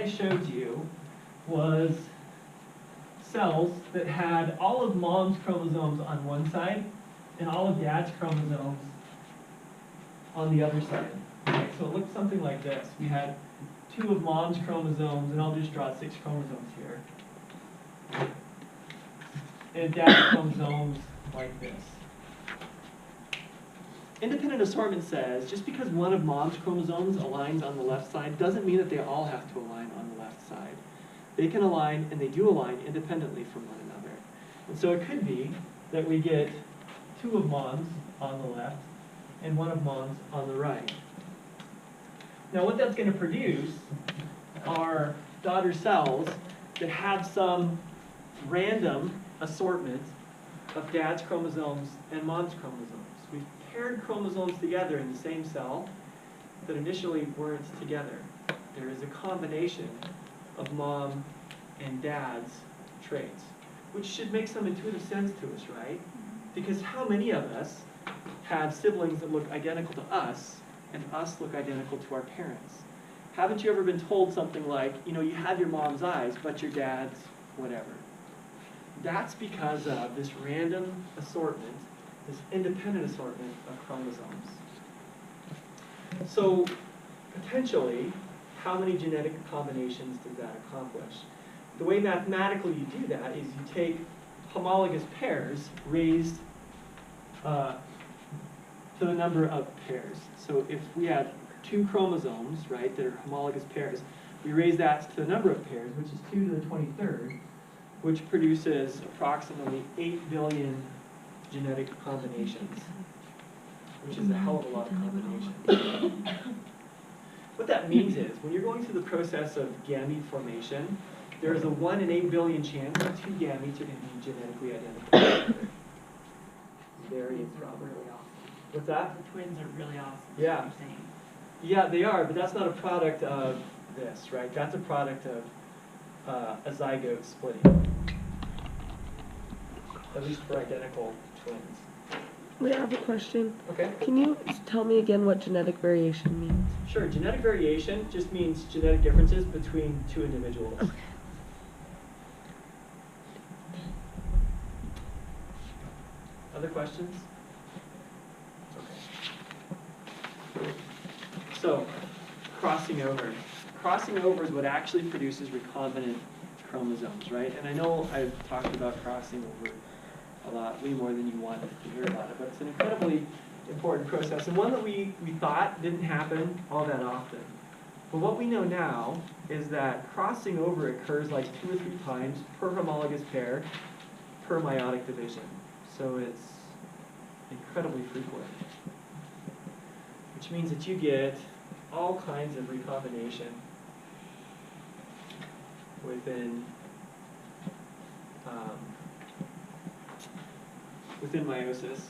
showed you was cells that had all of mom's chromosomes on one side and all of dad's chromosomes on the other side. Okay, so it looked something like this. We had 2 of mom's chromosomes, and I'll just draw 6 chromosomes here. And dad's chromosomes like this. Independent assortment says just because one of mom's chromosomes aligns on the left side doesn't mean that they all have to align on the left side. They can align, and they do align, independently from one another. And so it could be that we get 2 of mom's on the left and 1 of mom's on the right. Now what that's going to produce are daughter cells that have some random assortment of dad's chromosomes and mom's chromosomes. We've paired chromosomes together in the same cell that initially weren't together. There is a combination of mom and dad's traits, which should make some intuitive sense to us, right? Because how many of us have siblings that look identical to us and us look identical to our parents? Haven't you ever been told something like, you know, you have your mom's eyes, but your dad's whatever? That's because of this random assortment, this independent assortment of chromosomes. So, potentially, how many genetic combinations does that accomplish? The way mathematically you do that is you take homologous pairs raised to the number of pairs. So if we have 2 chromosomes, right, that are homologous pairs, we raise that to the number of pairs, which is 2 to the 23rd, which produces approximately 8 billion genetic combinations, which is a hell of a lot of combinations. What that means is, when you're going through the process of gamete formation, there is a 1 in 8 billion chance that 2 gametes are going to be genetically identical. Very improbable. What's that? The twins are really awesome. Yeah. I'm saying. Yeah, they are, but that's not a product of this, right? That's a product of a zygote splitting, at least for identical twins. Wait, I have a question. Okay. Can you tell me again what genetic variation means? Sure. Genetic variation just means genetic differences between 2 individuals. Okay. Other questions? Okay. So, crossing over. Crossing over is what actually produces recombinant chromosomes, right? And I know I've talked about crossing over a lot, way more than you wanted to hear about it, but it's an incredibly important process, and one that we thought didn't happen all that often. But what we know now is that crossing over occurs like 2 or 3 times per homologous pair per meiotic division. So it's incredibly frequent, which means that you get all kinds of recombination within within meiosis.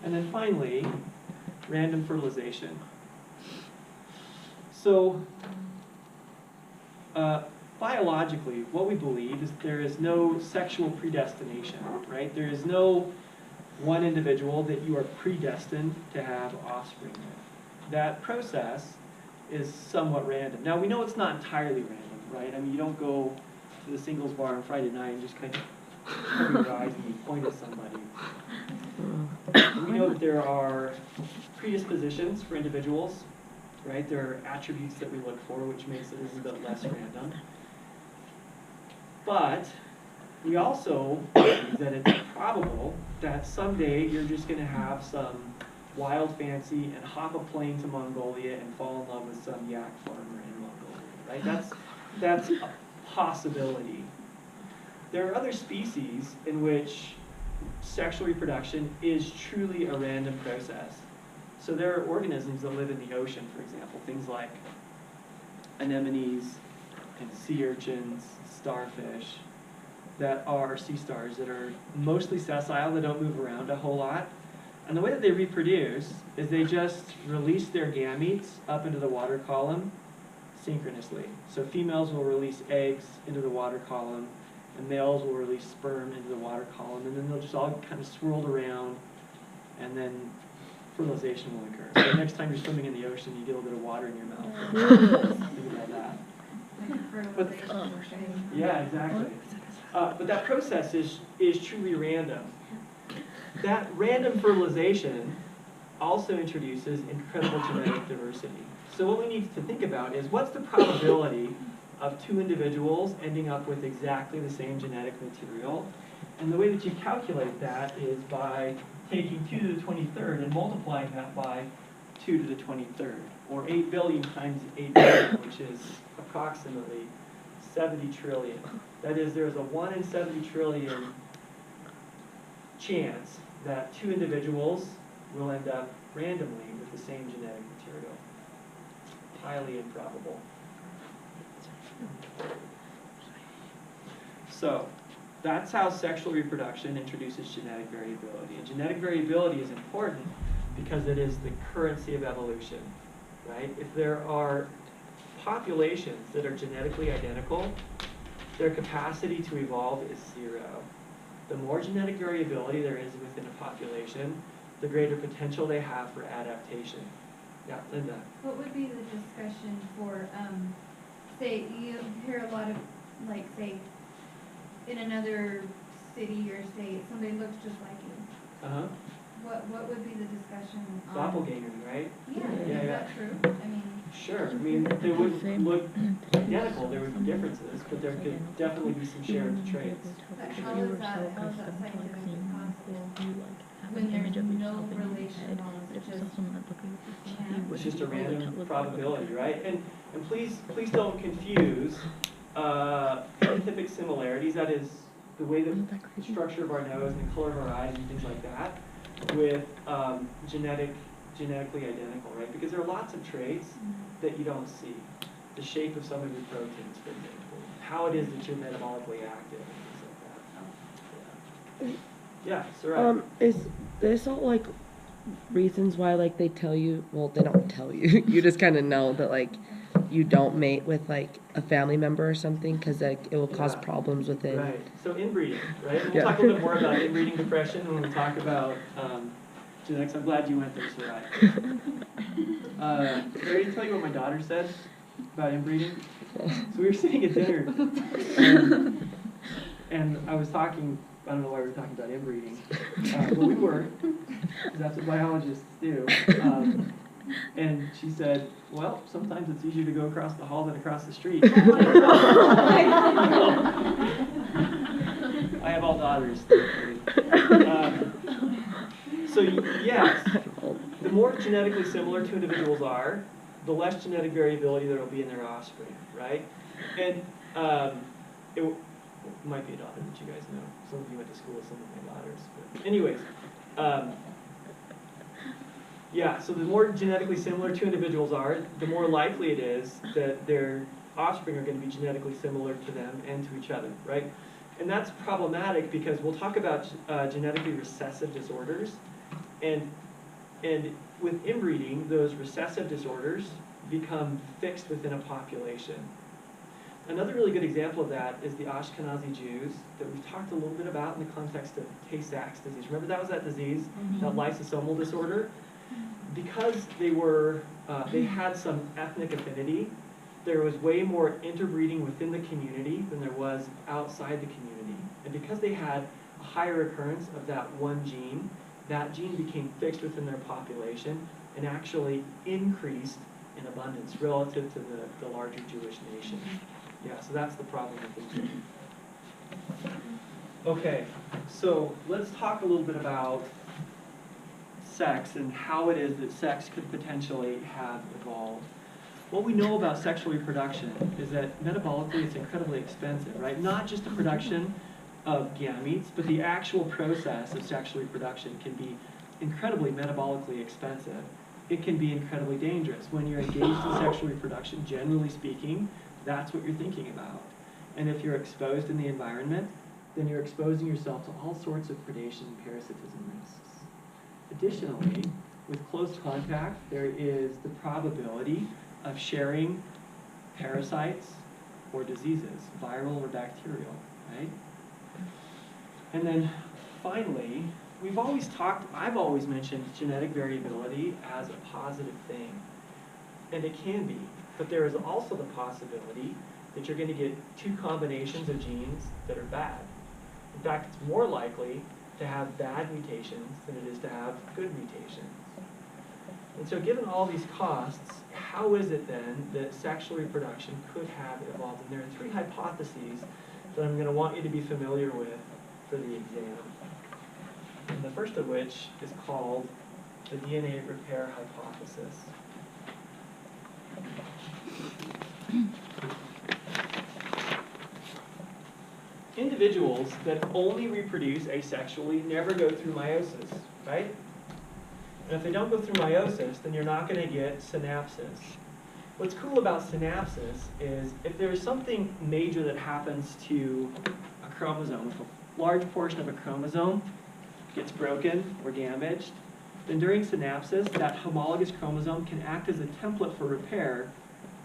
And then finally, random fertilization. So, biologically, what we believe is there is no sexual predestination, right? There is no one individual that you are predestined to have offspring with. That process is somewhat random. Now, we know it's not entirely random, right? I mean, you don't go to the singles bar on Friday night and just kind of cover your eyes and you point at somebody. We know that there are predispositions for individuals, right? There are attributes that we look for, which makes it a little bit less random. But we also believe that it's probable that someday you're just going to have some wild fancy and hop a plane to Mongolia and fall in love with some yak farmer in Mongolia, right? That's a possibility. There are other species in which sexual reproduction is truly a random process. So there are organisms that live in the ocean, for example, things like anemones and sea urchins, starfish, that are sea stars that are mostly sessile, that don't move around a whole lot. And the way that they reproduce is they just release their gametes up into the water column synchronously. So females will release eggs into the water column, and males will release sperm into the water column, and then they'll just all kind of swirled around, and then fertilization will occur. So next time you're swimming in the ocean, you get a little bit of water in your mouth. Think about that. fertilization portion. Yeah, exactly. But that process is truly random. That random fertilization also introduces incredible genetic diversity. So what we need to think about is what's the probability of two individuals ending up with exactly the same genetic material? And the way that you calculate that is by taking 2 to the 23rd and multiplying that by 2 to the 23rd, or 8 billion times 8 billion, which is approximately 70 trillion. That is, there's a 1 in 70 trillion chance that two individuals will end up randomly with the same genetic material. Highly improbable. So, that's how sexual reproduction introduces genetic variability. And genetic variability is important because it is the currency of evolution, right? If there are populations that are genetically identical, their capacity to evolve is 0. The more genetic variability there is within a population, the greater potential they have for adaptation. Yeah, Linda. What would be the discussion for, say, you hear a lot of, like, say, in another city or state, somebody looks just like you. Uh-huh. What would be the discussion on? Doppelgangers, right? Yeah, Yeah, is yeah. that true? I mean, Sure. I mean, they wouldn't look identical. There would be differences, but there could definitely be some shared traits. but how is that scientifically possible when there's no relation at all? It's just chance? It's just a random probability, right? And please don't confuse phenotypic similarities, that is the way that the structure of our nose and the color of our eyes and things like that, with genetically identical, right? Because there are lots of traits that you don't see. The shape of some of your proteins, for example. How it is that you're metabolically active and things like that. Yeah, Sarai. Is this all like reasons why like they tell you, well, they don't tell you, you just kind of know that like you don't mate with like a family member or something because like it will cause Yeah. problems within. Right. So inbreeding, right? And we'll Yeah. talk a little bit more about inbreeding depression when we talk about genetics. I'm glad you went there, Sarai. Did I already tell you what my daughter said about inbreeding? So we were sitting at dinner, and I was talking, I don't know why we were talking about inbreeding, but we were, because that's what biologists do. And she said, well, sometimes it's easier to go across the hall than across the street. I have all daughters. So yes, the more genetically similar two individuals are, the less genetic variability there will be in their offspring, right? And it might be a daughter that you guys know. Some of you went to school with some of my daughters. But anyways, yeah, so the more genetically similar two individuals are, the more likely it is that their offspring are going to be genetically similar to them and to each other, right? And that's problematic because we'll talk about genetically recessive disorders. And with inbreeding, those recessive disorders become fixed within a population. Another really good example of that is the Ashkenazi Jews that we've talked a little bit about in the context of Tay-Sachs disease. Remember that was that disease, that lysosomal disorder? Because they had some ethnic affinity, there was way more interbreeding within the community than there was outside the community. And because they had a higher occurrence of that one gene, that gene became fixed within their population and actually increased in abundance relative to the larger Jewish nation. Yeah, so that's the problem with it. Okay, so let's talk a little bit about sex and how it is that sex could potentially have evolved. What we know about sexual reproduction is that metabolically it's incredibly expensive, right? Not just the production of gametes, but the actual process of sexual reproduction can be incredibly metabolically expensive. It can be incredibly dangerous. When you're engaged in sexual reproduction, generally speaking, that's what you're thinking about. And if you're exposed in the environment, then you're exposing yourself to all sorts of predation and parasitism risks. Additionally, with close contact, there is the probability of sharing parasites or diseases, viral or bacterial, right? And then finally, I've always mentioned genetic variability as a positive thing. And it can be. But there is also the possibility that you're going to get two combinations of genes that are bad. In fact, it's more likely to have bad mutations than it is to have good mutations. And so given all these costs, how is it then that sexual reproduction could have evolved? And there are three hypotheses that I'm going to want you to be familiar with for the exam. And the first of which is called the DNA repair hypothesis. Individuals that only reproduce asexually never go through meiosis, right? And if they don't go through meiosis, then you're not going to get synapsis. What's cool about synapsis is if there's something major that happens to a chromosome, if a large portion of a chromosome gets broken or damaged, then during synapsis, that homologous chromosome can act as a template for repair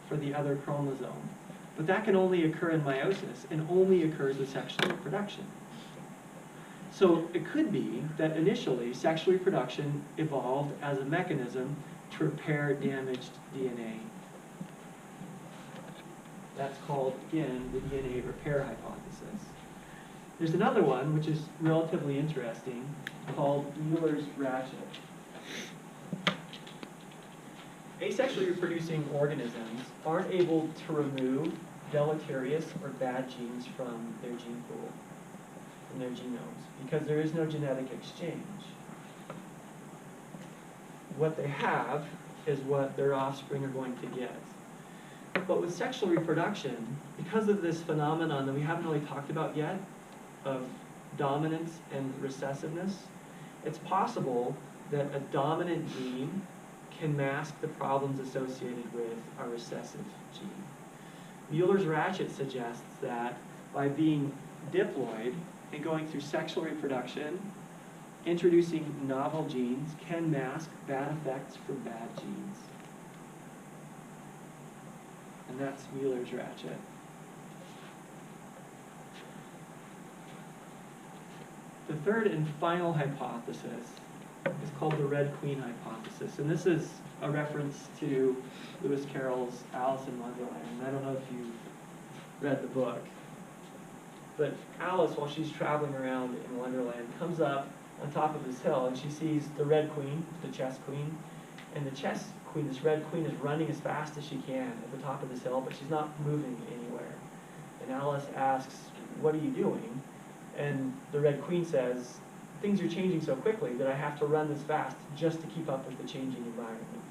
for the other chromosome. But that can only occur in meiosis and only occurs with sexual reproduction. So it could be that initially sexual reproduction evolved as a mechanism to repair damaged DNA. That's called, again, the DNA repair hypothesis. There's another one, which is relatively interesting, called Mueller's ratchet. Asexually reproducing organisms aren't able to remove deleterious or bad genes from their gene pool, from their genomes, because there is no genetic exchange. What they have is what their offspring are going to get. But with sexual reproduction, because of this phenomenon that we haven't really talked about yet, of dominance and recessiveness, it's possible that a dominant gene can mask the problems associated with a recessive gene. Mueller's ratchet suggests that by being diploid and going through sexual reproduction, introducing novel genes can mask bad effects from bad genes. And that's Mueller's ratchet. The third and final hypothesis is called the Red Queen hypothesis. And this is a reference to Lewis Carroll's Alice in Wonderland. And I don't know if you've read the book. But Alice, while she's traveling around in Wonderland, comes up on top of this hill and she sees the Red Queen, the chess queen. And the chess queen, this Red Queen, is running as fast as she can at the top of this hill, but she's not moving anywhere. And Alice asks, "What are you doing?" And the Red Queen says, "Things are changing so quickly that I have to run this fast just to keep up with the changing environment."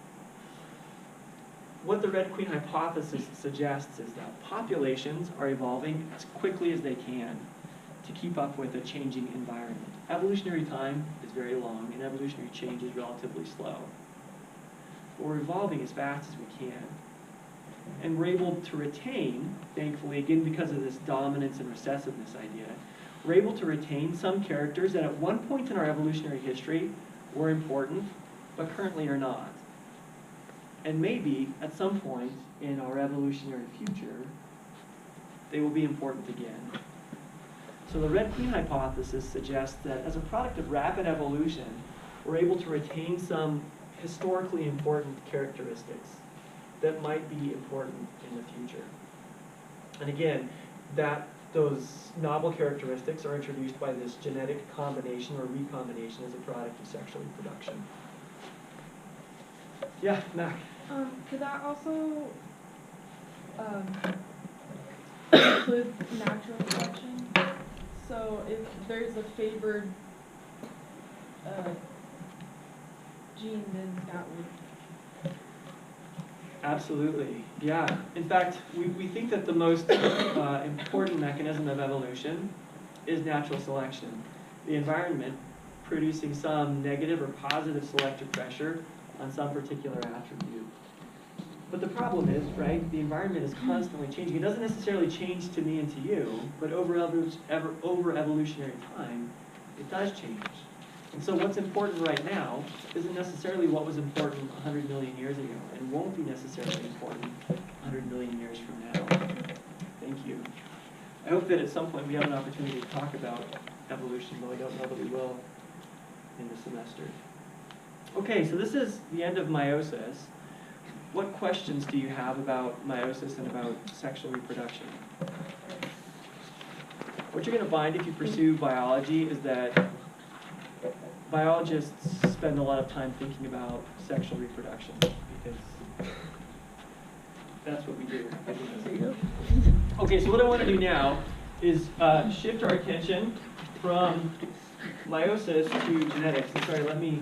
What the Red Queen hypothesis suggests is that populations are evolving as quickly as they can to keep up with a changing environment. Evolutionary time is very long, and evolutionary change is relatively slow. But we're evolving as fast as we can. And we're able to retain, thankfully, again because of this dominance and recessiveness idea, we're able to retain some characters that at one point in our evolutionary history were important, but currently are not. And maybe at some point in our evolutionary future, they will be important again. So the Red Queen hypothesis suggests that as a product of rapid evolution, we're able to retain some historically important characteristics that might be important in the future. And again, that those novel characteristics are introduced by this genetic combination or recombination as a product of sexual reproduction. Yeah, Mac. Could that also include natural selection? So if there's a favored gene, then that would... Absolutely, yeah. In fact, we think that the most important mechanism of evolution is natural selection. The environment producing some negative or positive selective pressure on some particular attribute. But the problem is, right, the environment is constantly changing. It doesn't necessarily change to me and to you, but over evolutionary time, it does change. And so what's important right now isn't necessarily what was important 100 million years ago, and won't be necessarily important 100 million years from now. Thank you. I hope that at some point we have an opportunity to talk about evolution, though I don't know that we will in the semester. Okay, so this is the end of meiosis. what questions do you have about meiosis and about sexual reproduction? What you're gonna find if you pursue biology is that biologists spend a lot of time thinking about sexual reproduction because that's what we do. Okay, so what I want to do now is shift our attention from meiosis to genetics. And sorry, let me